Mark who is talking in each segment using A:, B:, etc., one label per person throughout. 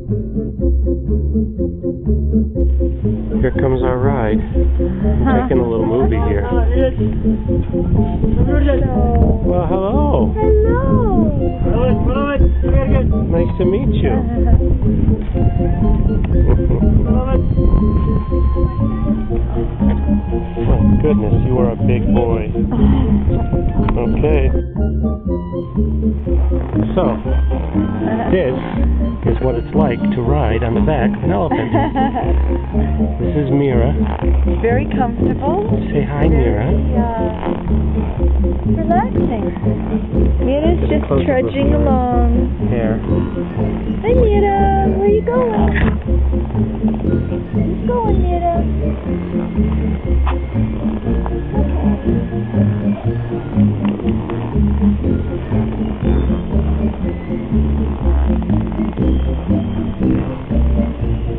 A: Here comes our ride. I'm taking a little movie here. Well, hello.
B: Hello.
A: Nice to meet you. Oh, goodness, you are a big boy. Okay. So, this is what it's like to ride on the back of an elephant. This is Mira.
C: Very comfortable.
A: Say hi, Mira.
C: Relaxing. Mira's just trudging along.
A: Here.
C: Hi, Mira. Where are you going? Where you going, Mira?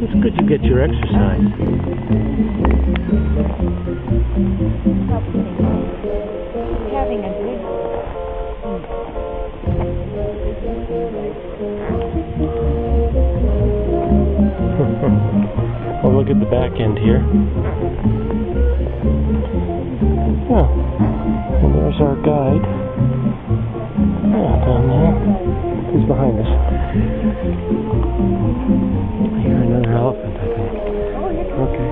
A: It's good you get your exercise.
C: Having a good
A: Well, look at the back end here. Oh, and there's our guide. Down there. He's behind us. Here, another elephant, I think. Okay.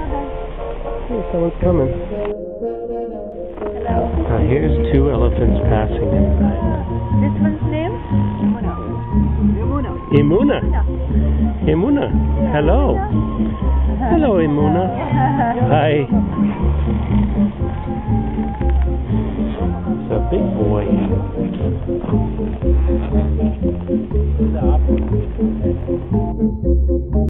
A: Hey, someone's coming.
C: Hello.
A: Now, here's two elephants passing in.
C: This one's name?
A: Imuna. Imuna. Hello. Hello, Imuna. Hi. It's a big boy.